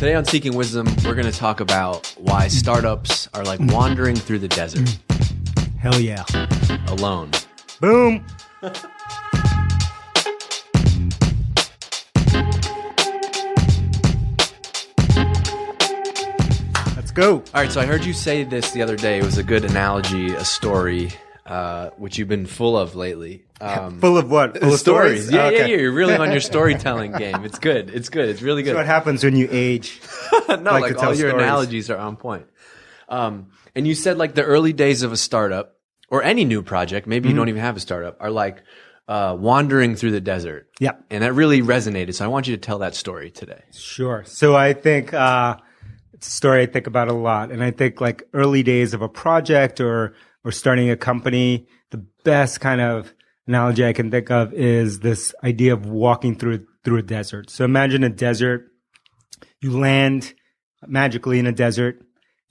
Today on Seeking Wisdom, we're going to talk about why startups are like wandering through the desert. Hell yeah. Alone. Boom. Let's go. All right, so I heard you say this the other day. It was a good analogy, a story, which you've been full of lately. Full of what? Full of stories? Yeah, Oh, okay. yeah. You're really on your storytelling game. It's good. It's good. It's really good. So what happens when you age? No, to like tell all your stories. analogies are on point. And you said like the early days of a startup or any new project, maybe you don't even have a startup, are like wandering through the desert. Yeah. And that really resonated. So I want you to tell that story today. Sure. So I think it's a story I think about a lot. And I think like early days of a project or starting a company, the best kind of analogy I can think of is this idea of walking through a desert. So imagine a desert. You land magically in a desert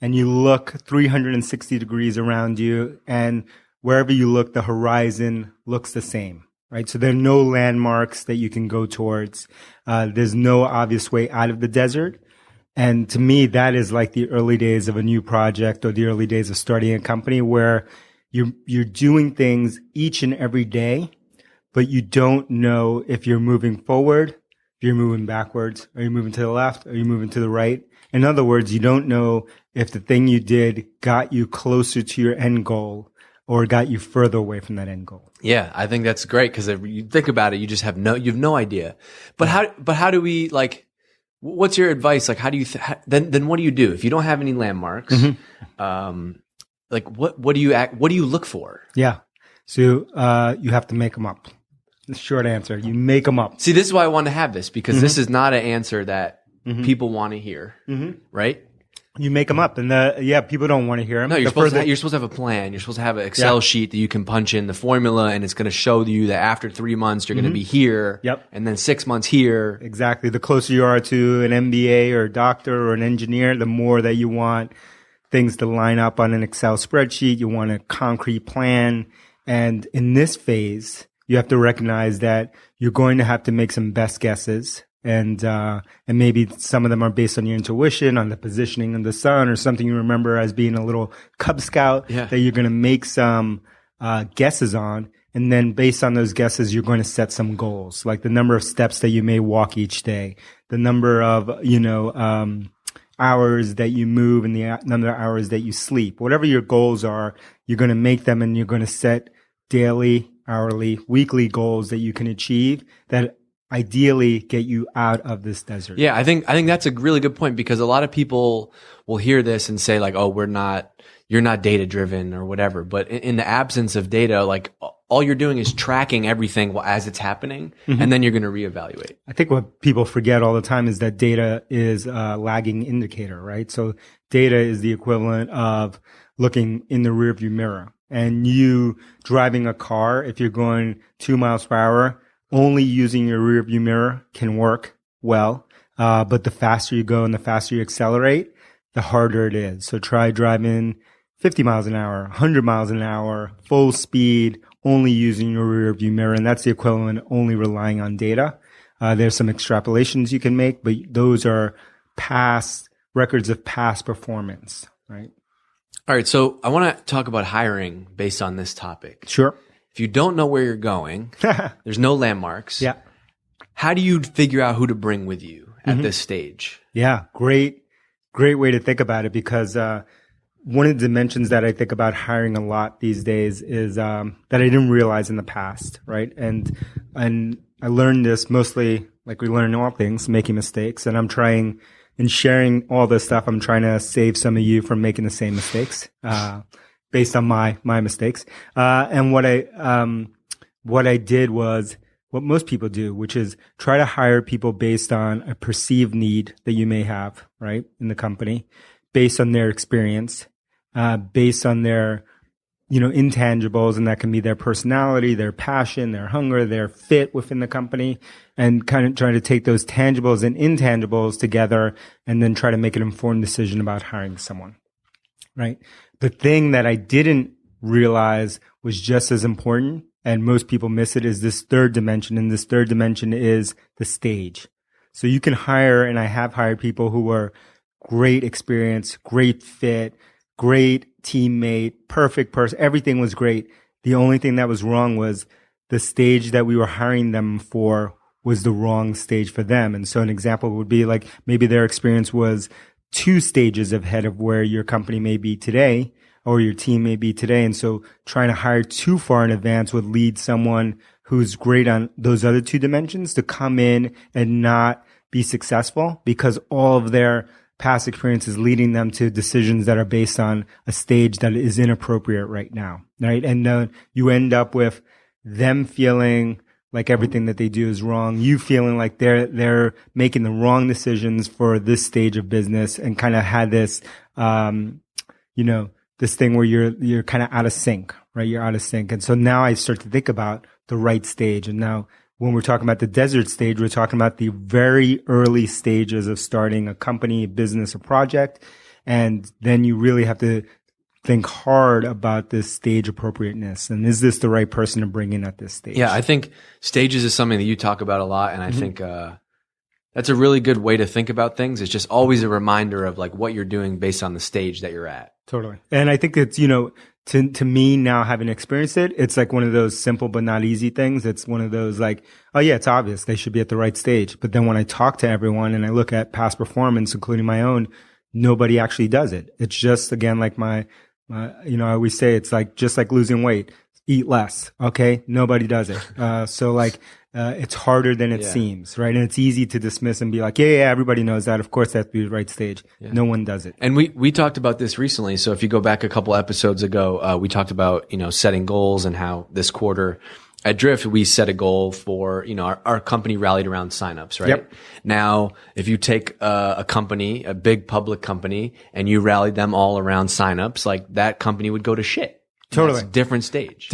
and you look 360 degrees around you, and wherever you look, the horizon looks the same, right? So there are no landmarks that you can go towards. There's no obvious way out of the desert. And to me, that is like the early days of a new project or the early days of starting a company where you're doing things each and every day, but you don't know if you're moving forward, if you're moving backwards, are you moving to the left, are you moving to the right? In other words, you don't know if the thing you did got you closer to your end goal or got you further away from that end goal. Yeah, I think that's great because if you think about it, you have no idea. But how do we like? What's your advice? Like, how do you then what do you do if you don't have any landmarks? Like, what do you look for? Yeah, so you have to make them up. The short answer, you make them up. See, this is why I want to have this because this is not an answer that people want to hear, right? You make them up, and people don't want to hear them. No, you're supposed to have a plan. You're supposed to have an Excel sheet that you can punch in the formula, and it's going to show you that after 3 months you're going to be here, and then 6 months here. Exactly. The closer you are to an MBA or a doctor or an engineer, the more that you want things to line up on an Excel spreadsheet. You want a concrete plan, and in this phase, you have to recognize that you're going to have to make some best guesses. And maybe some of them are based on your intuition, on the positioning of the sun, or something you remember as being a little Cub Scout that you're going to make some guesses on. And then based on those guesses, you're going to set some goals, like the number of steps that you may walk each day, the number of, hours that you move and the number of hours that you sleep. Whatever your goals are, you're going to make them and you're going to set daily, hourly, weekly goals that you can achieve that ideally get you out of this desert. Yeah, I think that's a really good point because a lot of people will hear this and say like, "Oh, you're not data driven or whatever." But in the absence of data, like all you're doing is tracking everything as it's happening, and then you're going to reevaluate. I think what people forget all the time is that data is a lagging indicator, right? So data is the equivalent of looking in the rearview mirror, and you driving a car, if you're going 2 miles per hour, only using your rearview mirror can work well. But the faster you go and the faster you accelerate, the harder it is. So try driving 50 miles an hour, 100 miles an hour, full speed, only using your rearview mirror. And that's the equivalent of only relying on data. There's some extrapolations you can make, but those are past records of past performance, right? All right. So I want to talk about hiring based on this topic. Sure. If you don't know where you're going, there's no landmarks. Yeah. How do you figure out who to bring with you at this stage? Yeah. Great way to think about it because, one of the dimensions that I think about hiring a lot these days is, that I didn't realize in the past, right? And I learned this mostly like we learn all things, making mistakes. And I'm trying in sharing all this stuff, I'm trying to save some of you from making the same mistakes, based on my mistakes. And what I did was what most people do, which is try to hire people based on a perceived need that you may have, right, in the company, based on their experience, based on their, intangibles, and that can be their personality, their passion, their hunger, their fit within the company, and kind of trying to take those tangibles and intangibles together and then try to make an informed decision about hiring someone, right? The thing that I didn't realize was just as important, and most people miss it, is this third dimension. And this third dimension is the stage. So you can hire, and I have hired people who were great experience, great fit, great teammate, perfect person. Everything was great. The only thing that was wrong was the stage that we were hiring them for was the wrong stage for them. And so an example would be like maybe their experience was 2 stages ahead of where your company may be today or your team may be today. And so trying to hire too far in advance would lead someone who's great on those other 2 dimensions to come in and not be successful because all of their past experience is leading them to decisions that are based on a stage that is inappropriate right now, right? And you end up with them feeling like everything that they do is wrong, you feeling like they're making the wrong decisions for this stage of business, and kind of had this, this thing where you're kind of out of sync, right? You're out of sync. And so now I start to think about the right stage. And now when we're talking about the desert stage, we're talking about the very early stages of starting a company, a business, a project. And then you really have to think hard about this stage appropriateness. And is this the right person to bring in at this stage? Yeah, I think stages is something that you talk about a lot. And I think that's a really good way to think about things. It's just always a reminder of like what you're doing based on the stage that you're at. Totally. And I think it's, to me now, having experienced it, it's like one of those simple but not easy things. It's one of those like, oh yeah, it's obvious they should be at the right stage. But then when I talk to everyone and I look at past performance, including my own, nobody actually does it. It's just, again, like I always say, it's like, just like losing weight, eat less. Okay. Nobody does it. It's harder than it seems, right? And it's easy to dismiss and be like, yeah, everybody knows that. Of course, that's the right stage. Yeah. No one does it. And we talked about this recently. So if you go back a couple episodes ago, we talked about, setting goals and how this quarter at Drift, we set a goal for, our company rallied around signups, right? Yep. Now, if you take a company, a big public company, and you rallied them all around signups, like that company would go to shit. Totally. Different stage.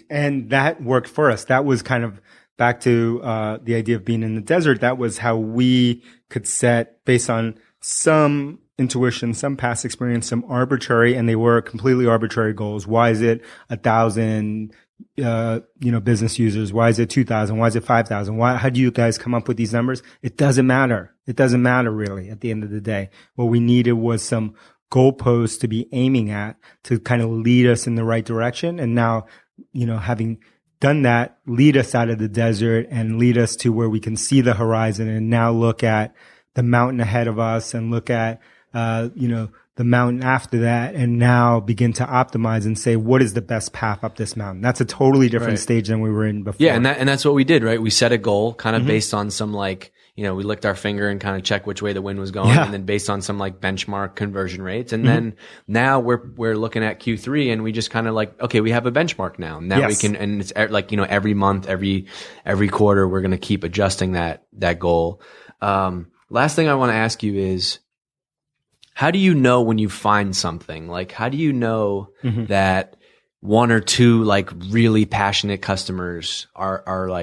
And that worked for us. That was kind of back to the idea of being in the desert. That was how we could set, based on some intuition, some past experience, some arbitrary, and they were completely arbitrary goals. Why is it 1,000, business users? Why is it 2,000? Why is it 5,000? How do you guys come up with these numbers? It doesn't matter. It doesn't matter really at the end of the day. What we needed was some goalposts to be aiming at to kind of lead us in the right direction. And now, having done that, lead us out of the desert and lead us to where we can see the horizon and now look at the mountain ahead of us and look at, the mountain after that, and now begin to optimize and say, what is the best path up this mountain? That's a totally different stage than we were in before. Yeah. And that's what we did, right? We set a goal kind of based on some we licked our finger and kind of checked which way the wind was going. Yeah. And then based on some benchmark conversion rates. And then now we're looking at Q3 and we just kind of okay, we have a benchmark now. Now we can, and it's every month, every quarter, we're going to keep adjusting that goal. Last thing I want to ask you is, how do you know when you find something? How do you know that one or two really passionate customers are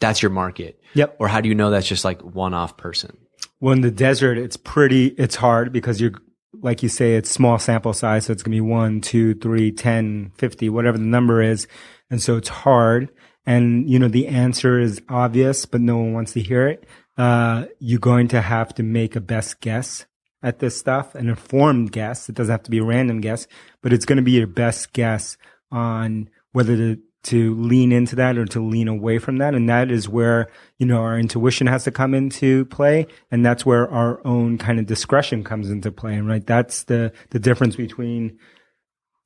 that's your market? Yep. Or how do you know that's just one-off person? Well, in the desert, it's hard because you're, like you say, it's small sample size. So it's going to be 1, 2, 3, 10, 50, whatever the number is. And so it's hard. And, the answer is obvious, but no one wants to hear it. You're going to have to make a best guess at this stuff, an informed guess. It doesn't have to be a random guess, but it's going to be your best guess on whether to lean into that or to lean away from that. And that is where, our intuition has to come into play. And that's where our own kind of discretion comes into play. And right, that's the difference between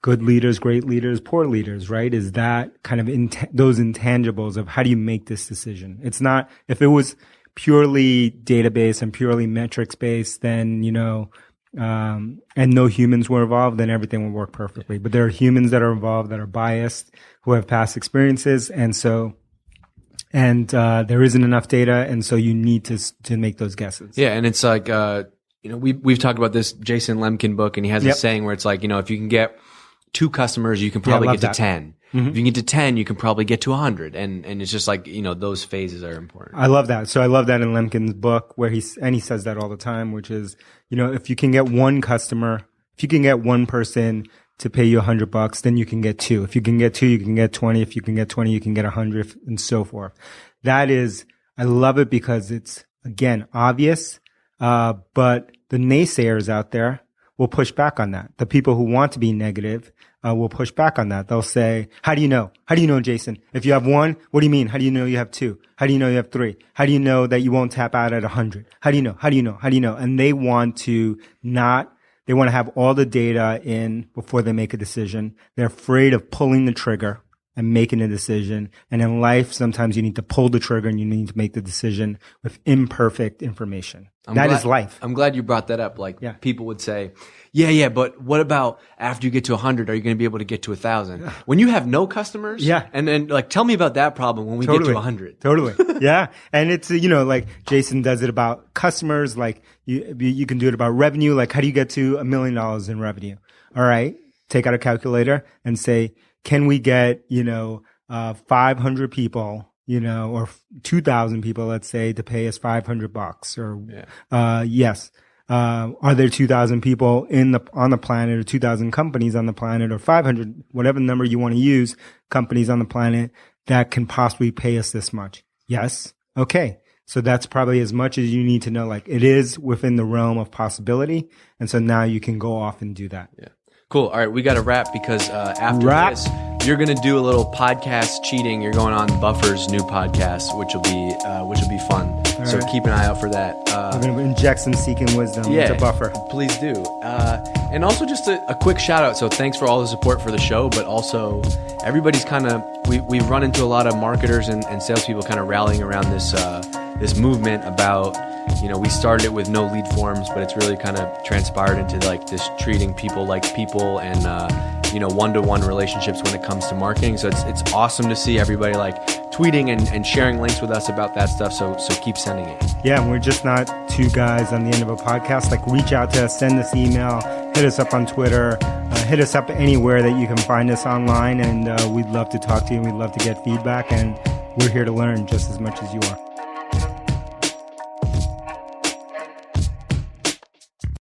good leaders, great leaders, poor leaders, right? Is that kind of those intangibles of how do you make this decision? It's not, if it was purely database and purely metrics based, then, and no humans were involved, then everything will work perfectly. But there are humans that are involved that are biased, who have past experiences. And so, there isn't enough data. And so you need to make those guesses. Yeah. And it's we've talked about this Jason Lemkin book, and he has a saying where it's if you can get 2 customers, you can probably get to 10. If you can get to 10, you can probably get to 100. And it's just those phases are important. I love that. So I love that in Lemkin's book where he says that all the time, which is, if you can get one customer, if you can get one person to pay you $100, then you can get 2. If you can get 2, you can get 20. If you can get 20, you can get 100, and so forth. That is I love it because it's, again, obvious, but the naysayers out there will push back on that. The people who want to be negative will push back on that. They'll say, how do you know? How do you know, Jason? If you have one, what do you mean? How do you know you have two? How do you know you have three? How do you know that you won't tap out at 100? How do you know? How do you know? How do you know? And they want to have all the data in before they make a decision. They're afraid of pulling the trigger and making a decision. And in life, sometimes you need to pull the trigger and you need to make the decision with imperfect information. That is life. I'm glad you brought that up. Like people would say, yeah, but what about after you get to 100? Are you going to be able to get to 1,000? When you have no customers? Yeah. And then like, tell me about that problem when we get to 100. Totally. Yeah. And it's, like Jason does it about customers. Like you can do it about revenue. Like how do you get to $1 million in revenue? All right. Take out a calculator and say, can we get, 500 people, or 2,000 people, let's say, to pay us $500 or, yes. Are there 2,000 people on the planet or 2,000 companies on the planet or 500, whatever number you want to use, companies on the planet that can possibly pay us this much? Yes. Okay. So that's probably as much as you need to know. Like it is within the realm of possibility. And so now you can go off and do that. Yeah. Cool. All right. We got to wrap because after this, you're going to do a little podcast cheating. You're going on Buffer's new podcast, which will be fun. All so keep an eye out for that. We're going to inject some Seeking Wisdom into Buffer. Please do. And also just a quick shout out. So thanks for all the support for the show, but also everybody's kind of, we've run into a lot of marketers and salespeople kind of rallying around this movement about, we started it with no lead forms, but it's really kind of transpired into like this treating people like people and, one-to-one relationships when it comes to marketing. So it's awesome to see everybody like tweeting and sharing links with us about that stuff. So keep sending it. Yeah. And we're just not two guys on the end of a podcast. Like reach out to us, send us email, hit us up on Twitter, hit us up anywhere that you can find us online. And we'd love to talk to you and we'd love to get feedback. And we're here to learn just as much as you are.